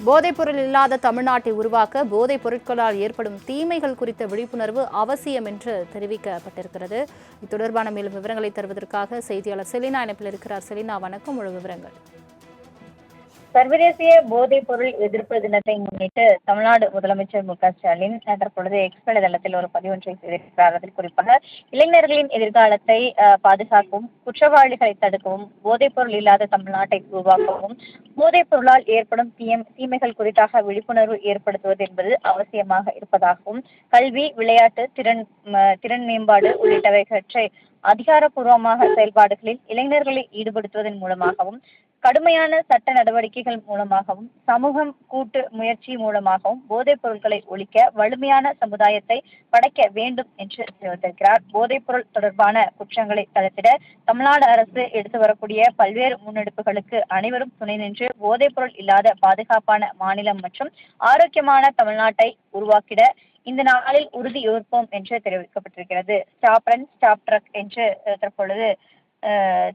போதைப்பொருள் இல்லாத தமிழ்நாட்டை உருவாக்க போதைப் பொருட்களால் ஏற்படும் தீமைகள் குறித்த விழிப்புணர்வு அவசியம் என்று தெரிவிக்கப்பட்டிருக்கிறது. இது தொடர்பான மேலும் விவரங்களை தருவதற்காக செய்தியாளர் செலினா இணைப்பில் இருக்கிறார். செலினா, வணக்கம். முழு விவரங்கள். சர்வதேசிய போதைப் பொருள் எதிர்ப்பு தினத்தை முன்னிட்டு தமிழ்நாடு முதலமைச்சர் மு.க.ஸ்டாலின் தற்பொழுது எக்ஸ் வலைதளத்தில் ஒரு பதிவொன்றை செய்திருக்கிறார். அதில் குறிப்பாக இளைஞர்களின் எதிர்காலத்தை பாதுகாக்கவும், குற்றவாளிகளை தடுக்கவும், போதைப் பொருள் இல்லாத தமிழ்நாட்டை உருவாக்கவும், போதைப் பொருளால் ஏற்படும் தீமைகள் குறித்தாக விழிப்புணர்வு ஏற்படுத்துவது என்பது அவசியமாக இருப்பதாகவும், கல்வி, விளையாட்டு, திறன் மேம்பாடு உள்ளிட்டவைகளை அதிகாரப்பூர்வமாக செயல்பாடுகளில் இளைஞர்களை ஈடுபடுத்துவதன் மூலமாகவும், கடுமையான சட்ட நடவடிக்கைகள் மூலமாகவும், சமூகம் கூட்டு முயற்சி மூலமாகவும் போதைப் பொருட்களை ஒழிக்க வலிமையான சமுதாயத்தை படைக்க வேண்டும் என்று தெரிவித்திருக்கிறார். போதைப் பொருள் தொடர்பான குற்றங்களை தடுத்திட தமிழ்நாடு அரசு எடுத்து வரக்கூடிய பல்வேறு முன்னெடுப்புகளுக்கு அனைவரும் துணை நின்று போதைப் பொருள் இல்லாத பாதுகாப்பான மாநிலம் மற்றும் ஆரோக்கியமான தமிழ்நாட்டை உருவாக்கிட இந்த நாளில் உறுதி ஏற்போம் என்று தெரிவிக்கப்பட்டிருக்கிறது. ஸ்டாப் ரன் ஸ்டாப் ட்ரக் என்று தற்பொழுது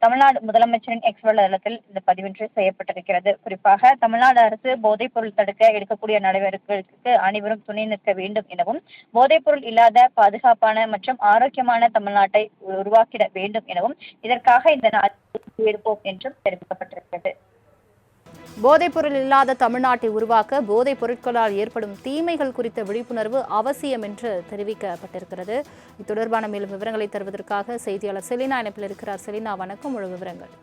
தமிழ்நாடு முதலமைச்சரின் எக்ஸ் வலைதளத்தில் இந்த பதிவொன்று செய்யப்பட்டிருக்கிறது. குறிப்பாக தமிழ்நாடு அரசு போதைப் பொருள் தடுக்க எடுக்கக்கூடிய நடவடிக்கைகளுக்கு அனைவரும் துணை நிற்க வேண்டும் எனவும், போதைப் பொருள் இல்லாத பாதுகாப்பான மற்றும் ஆரோக்கியமான தமிழ்நாட்டை உருவாக்கிட வேண்டும் எனவும், இதற்காக இந்த நாள் எடுப்போம் என்றும் தெரிவிக்கப்பட்டிருக்கிறது. போதைப்பொருள் இல்லாத தமிழ்நாட்டை உருவாக்க போதைப் பொருட்களால் ஏற்படும் தீமைகள் குறித்த விழிப்புணர்வு அவசியம் என்று தெரிவிக்கப்பட்டிருக்கிறது. இது தொடர்பான மேலும் விவரங்களை தருவதற்காக செய்தியாளர் செலினா இணைப்பில் இருக்கிறார். செலினா, வணக்கம். முழு விவரங்கள்.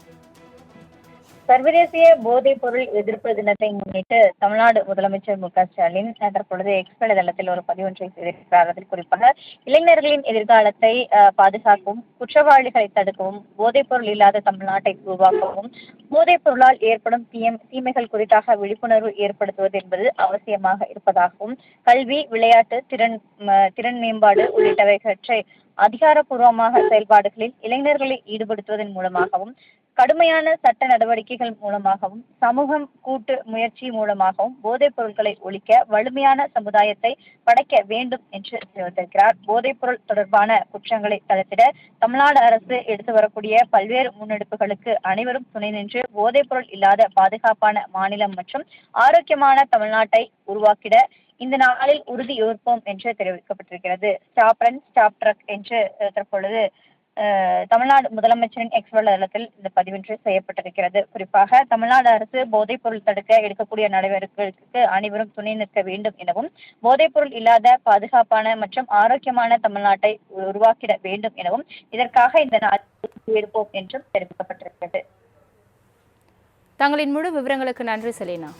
சர்வதேசிய போதைப் பொருள் எதிர்ப்பு தினத்தை முன்னிட்டு தமிழ்நாடு முதலமைச்சர் மு.க.ஸ்டாலின் தற்பொழுது எக்ஸ் வலைதளத்தில் ஒரு பதிவொன்றை செய்திருக்கிறார். அதில் குறிப்பாக இளைஞர்களின் எதிர்காலத்தை பாதுகாக்கவும், குற்றவாளிகளை தடுக்கவும், போதைப் பொருள் இல்லாத தமிழ்நாட்டை உருவாக்கவும், போதைப் பொருளால் ஏற்படும் தீமைகள் குறித்தாக விழிப்புணர்வு ஏற்படுத்துவது என்பது அவசியமாக இருப்பதாகவும், கல்வி, விளையாட்டு, திறன் மேம்பாடு உள்ளிட்டவைகளை அதிகாரப்பூர்வமாக செயல்பாடுகளில் இளைஞர்களை ஈடுபடுத்துவதன் மூலமாகவும், கடுமையான சட்ட நடவடிக்கைகள் மூலமாகவும், சமூகம் கூட்டு முயற்சி மூலமாகவும் போதைப் பொருட்களை ஒழிக்க வலிமையான சமுதாயத்தை படைக்க வேண்டும் என்று தெரிவித்திருக்கிறார். போதைப் பொருள் தொடர்பான குற்றங்களை தடுத்திட தமிழ்நாடு அரசு எடுத்து வரக்கூடிய பல்வேறு முன்னெடுப்புகளுக்கு அனைவரும் துணை நின்று போதைப் பொருள் இல்லாத பாதுகாப்பான மாநிலம் மற்றும் ஆரோக்கியமான தமிழ்நாட்டை உருவாக்கிட இந்த நாளில் உறுதி ஏற்போம் என்று தெரிவிக்கப்பட்டிருக்கிறது. ஸ்டாப் ரன் ஸ்டாப் ட்ரக் என்று தற்பொழுது தமிழ்நாடு முதலமைச்சரின் எக்ஸ் வலைதளத்தில் இந்த பதிவொன்று செய்யப்பட்டிருக்கிறது. குறிப்பாக தமிழ்நாடு அரசு போதைப் பொருள் தடுக்க எடுக்கக்கூடிய நடவடிக்கைகளுக்கு அனைவரும் துணை நிற்க வேண்டும் எனவும், போதைப் பொருள் இல்லாத பாதுகாப்பான மற்றும் ஆரோக்கியமான தமிழ்நாட்டை உருவாக்கிட வேண்டும் எனவும், இதற்காக இந்த நாள் எடுப்போம் என்றும் தெரிவிக்கப்பட்டிருக்கிறது. தங்களின் முழு விவரங்களுக்கு நன்றி செலினா.